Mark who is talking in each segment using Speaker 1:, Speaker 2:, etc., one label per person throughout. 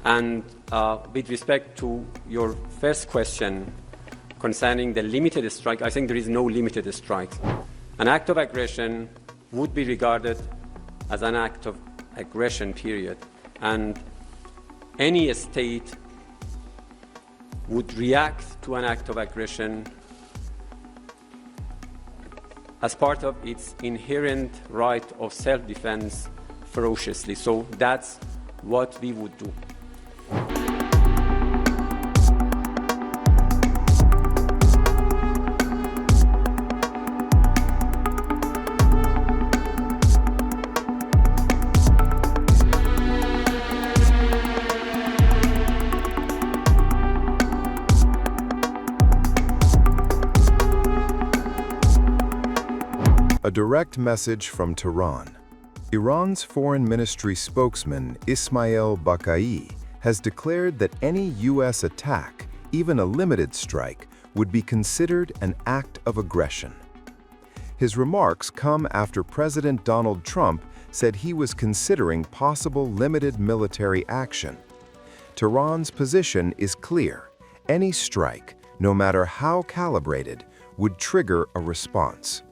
Speaker 1: And with respect to your first question concerning the limited strike, I think there is no limited strike. An act of aggression would be regarded as an act of aggression, period. And any state would react to an act of aggression as part of its inherent right of self-defense ferociously. So that's what we would do.
Speaker 2: A direct message from Tehran. Iran's foreign ministry spokesman Ismail Bakai has declared that any U.S. attack, even a limited strike, would be considered an act of aggression. His remarks come after President Donald Trump said he was considering possible limited military action. Tehran's position is clear. Any strike, no matter how calibrated, would trigger a response.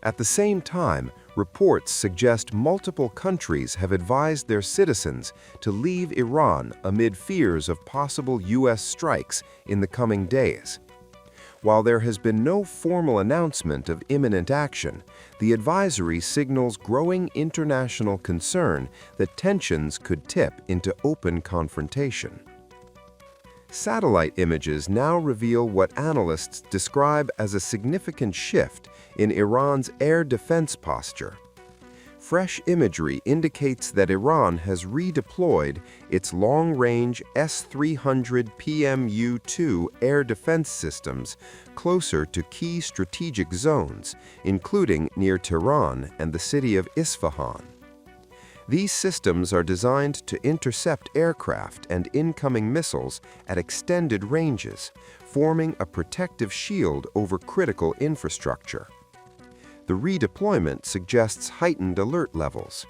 Speaker 2: At the same time, reports suggest multiple countries have advised their citizens to leave Iran amid fears of possible U.S. strikes in the coming days. While there has been no formal announcement of imminent action, the advisory signals growing international concern that tensions could tip into open confrontation. Satellite images now reveal what analysts describe as a significant shift in Iran's air defense posture. Fresh imagery indicates that Iran has redeployed its long-range S-300 PMU-2 air defense systems closer to key strategic zones, including near Tehran and the city of Isfahan. These systems are designed to intercept aircraft and incoming missiles at extended ranges, forming a protective shield over critical infrastructure. The redeployment suggests heightened alert levels.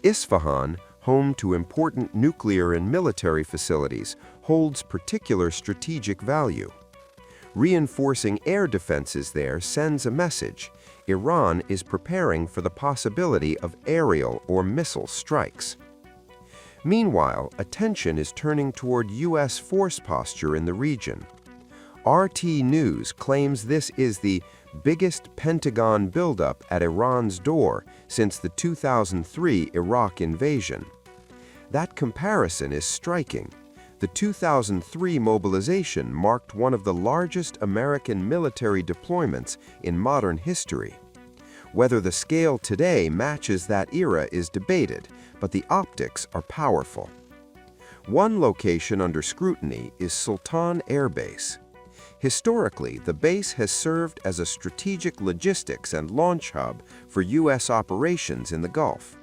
Speaker 2: Isfahan, home to important nuclear and military facilities, holds particular strategic value. Reinforcing air defenses there sends a message: Iran is preparing for the possibility of aerial or missile strikes. Meanwhile, attention is turning toward U.S. force posture in the region. RT News claims this is the biggest Pentagon buildup at Iran's door since the 2003 Iraq invasion. That comparison is striking. The 2003 mobilization marked one of the largest American military deployments in modern history. Whether the scale today matches that era is debated, but the optics are powerful. One location under scrutiny is Sultan Air Base. Historically, the base has served as a strategic logistics and launch hub for U.S. operations in the Gulf.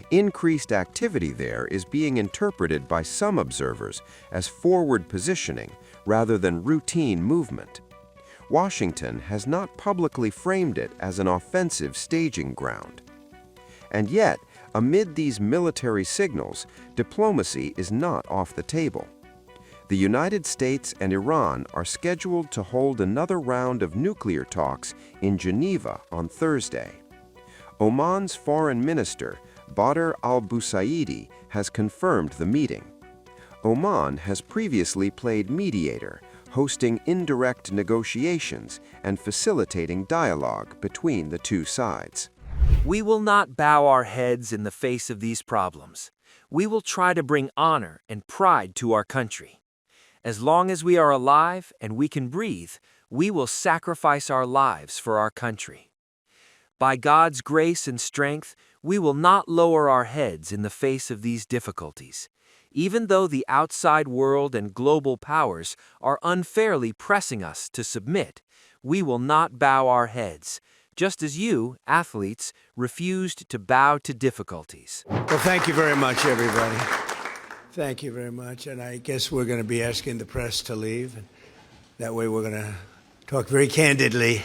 Speaker 2: Increased activity there is being interpreted by some observers as forward positioning rather than routine movement. Washington has not publicly framed it as an offensive staging ground. And yet, amid these military signals, diplomacy is not off the table. The United States and Iran are scheduled to hold another round of nuclear talks in Geneva on Thursday. Oman's foreign minister, Badr al-Busaidi, has confirmed the meeting. Oman has previously played mediator, hosting indirect negotiations and facilitating dialogue between the two sides.
Speaker 3: We will not bow our heads in the face of these problems. We will try to bring honor and pride to our country. As long as we are alive and we can breathe, we will sacrifice our lives for our country. By God's grace and strength, we will not lower our heads in the face of these difficulties. Even though the outside world and global powers are unfairly pressing us to submit, we will not bow our heads, just as you, athletes, refused to bow to difficulties.
Speaker 4: Well, thank you very much, everybody. Thank you very much. And I guess we're going to be asking the press to leave. And that way we're going to talk very candidly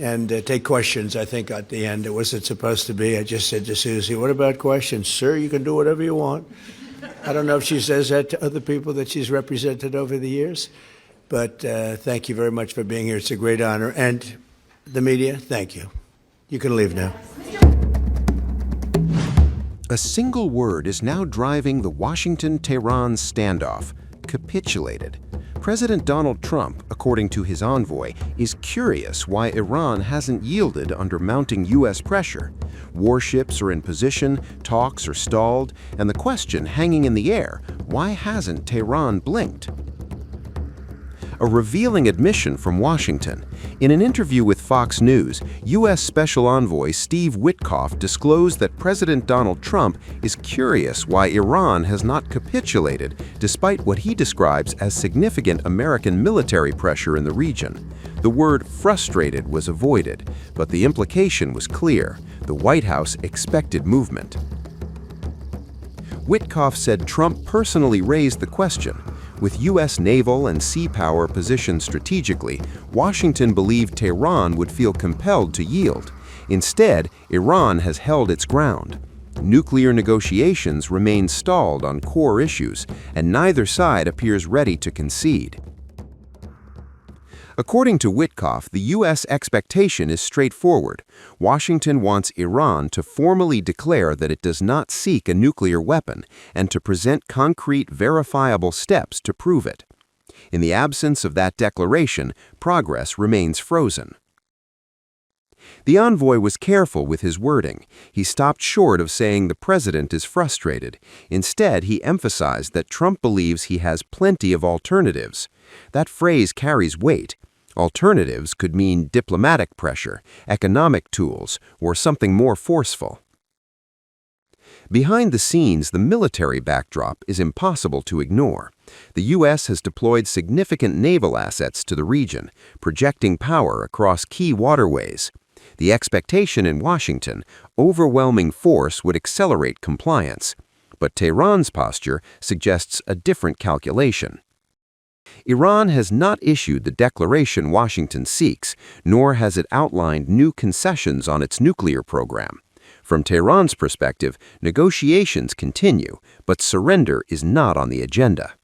Speaker 4: and take questions, I think, at the end. It wasn't supposed to be. I just said to Susie, what about questions? Sir, you can do whatever you want. I don't know if she says that to other people that she's represented over the years, but thank you very much for being here. It's a great honor. And the media, thank you. You can leave now.
Speaker 5: A single word is now driving the Washington-Tehran standoff: capitulated. President Donald Trump, according to his envoy, is curious why Iran hasn't yielded under mounting U.S. pressure. Warships are in position, talks are stalled, and the question hanging in the air: why hasn't Tehran blinked? A revealing admission from Washington. In an interview with Fox News, U.S. Special Envoy Steve Witkoff disclosed that President Donald Trump is curious why Iran has not capitulated despite what he describes as significant American military pressure in the region. The word frustrated was avoided, but the implication was clear. The White House expected movement. Witkoff said Trump personally raised the question. With U.S. naval and sea power positioned strategically, Washington believed Tehran would feel compelled to yield. Instead, Iran has held its ground. Nuclear negotiations remain stalled on core issues, and neither side appears ready to concede. According to Witkoff, the U.S. expectation is straightforward. Washington wants Iran to formally declare that it does not seek a nuclear weapon and to present concrete, verifiable steps to prove it. In the absence of that declaration, progress remains frozen. The envoy was careful with his wording. He stopped short of saying the president is frustrated. Instead, he emphasized that Trump believes he has plenty of alternatives. That phrase carries weight. Alternatives could mean diplomatic pressure, economic tools, or something more forceful. Behind the scenes, the military backdrop is impossible to ignore. The U.S. has deployed significant naval assets to the region, projecting power across key waterways. The expectation in Washington: overwhelming force would accelerate compliance. But Tehran's posture suggests a different calculation. Iran has not issued the declaration Washington seeks, nor has it outlined new concessions on its nuclear program. From Tehran's perspective, negotiations continue, but surrender is not on the agenda.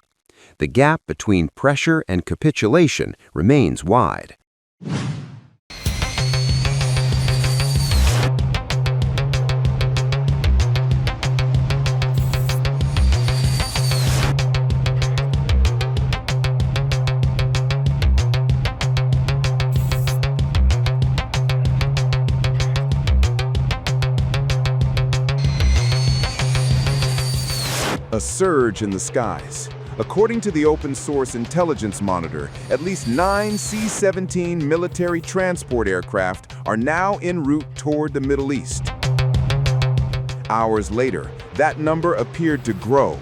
Speaker 5: The gap between pressure and capitulation remains wide.
Speaker 2: A surge in the skies. According to the open-source intelligence monitor, at least 9 C-17 military transport aircraft are now en route toward the Middle East. Hours later, that number appeared to grow.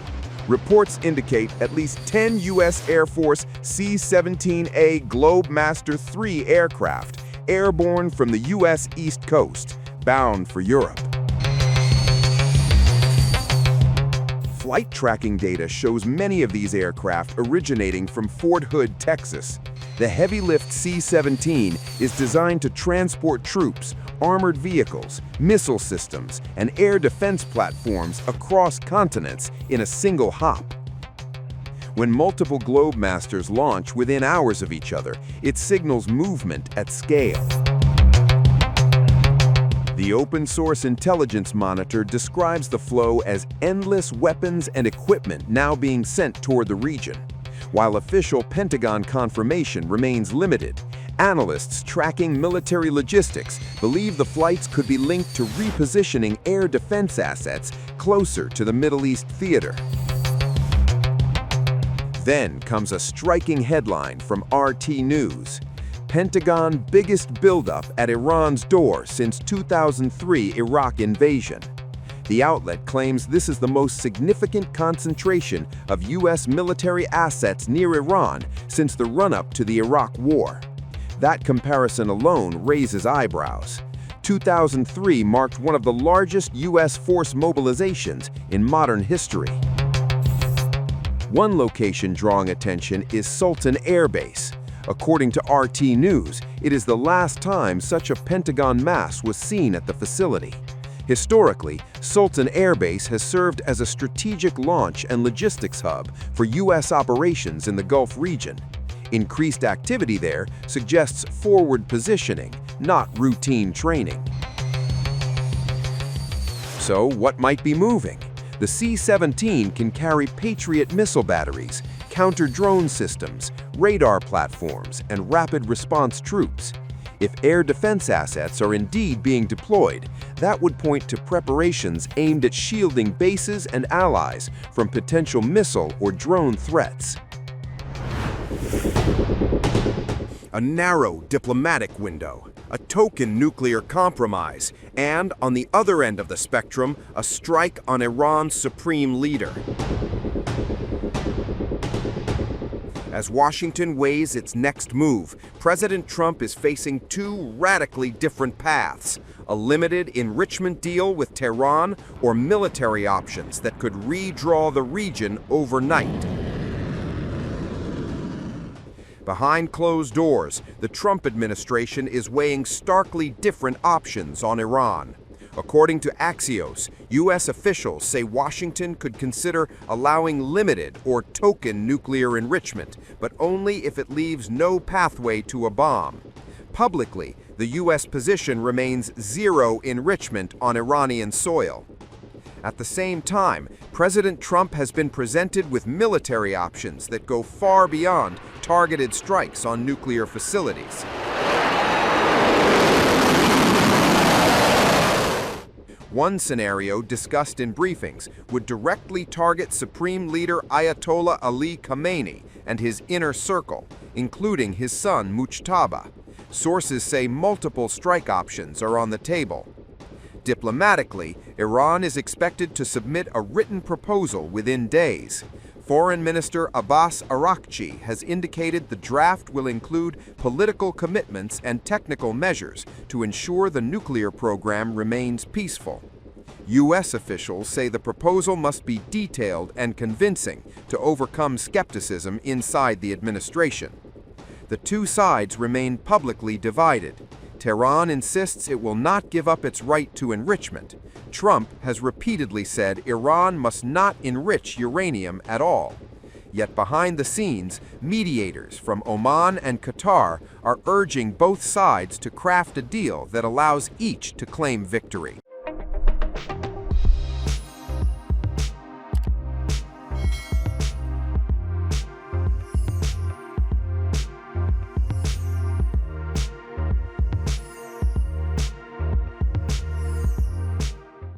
Speaker 2: Reports indicate at least 10 U.S. Air Force C-17A Globemaster III aircraft airborne from the U.S. East Coast, bound for Europe. Flight tracking data shows many of these aircraft originating from Fort Hood, Texas. The heavy-lift C-17 is designed to transport troops, armored vehicles, missile systems, and air defense platforms across continents in a single hop. When multiple Globemasters launch within hours of each other, it signals movement at scale. The open-source intelligence monitor describes the flow as endless weapons and equipment now being sent toward the region. While official Pentagon confirmation remains limited, analysts tracking military logistics believe the flights could be linked to repositioning air defense assets closer to the Middle East theater. Then comes a striking headline from RT News: Pentagon biggest buildup at Iran's door since 2003 Iraq invasion. The outlet claims this is the most significant concentration of U.S. military assets near Iran since the run-up to the Iraq War. That comparison alone raises eyebrows. 2003 marked one of the largest U.S. force mobilizations in modern history. One location drawing attention is Sultan Air Base. According to RT News, it is the last time such a Pentagon mass was seen at the facility.
Speaker 5: Historically, Sultan Air Base has served as a strategic launch and logistics hub for U.S. operations in the Gulf region. Increased activity there suggests forward positioning, not routine training. So, what might be moving? The C-17 can carry Patriot missile batteries, counter-drone systems, radar platforms, and rapid response troops. If air defense assets are indeed being deployed, that would point to preparations aimed at shielding bases and allies from potential missile or drone threats. A narrow diplomatic window, a token nuclear compromise, and, on the other end of the spectrum, a strike on Iran's supreme leader. As Washington weighs its next move, President Trump is facing two radically different paths: a limited enrichment deal with Tehran or military options that could redraw the region overnight. Behind closed doors, the Trump administration is weighing starkly different options on Iran. According to Axios, U.S. officials say Washington could consider allowing limited or token nuclear enrichment, but only if it leaves no pathway to a bomb. Publicly, the U.S. position remains zero enrichment on Iranian soil. At the same time, President Trump has been presented with military options that go far beyond targeted strikes on nuclear facilities. One scenario discussed in briefings would directly target Supreme Leader Ayatollah Ali Khamenei and his inner circle, including his son Mujtaba. Sources say multiple strike options are on the table. Diplomatically, Iran is expected to submit a written proposal within days. Foreign Minister Abbas Araghchi has indicated the draft will include political commitments and technical measures to ensure the nuclear program remains peaceful. U.S. officials say the proposal must be detailed and convincing to overcome skepticism inside the administration. The two sides remain publicly divided. Tehran insists it will not give up its right to enrichment. Trump has repeatedly said Iran must not enrich uranium at all. Yet behind the scenes, mediators from Oman and Qatar are urging both sides to craft a deal that allows each to claim victory.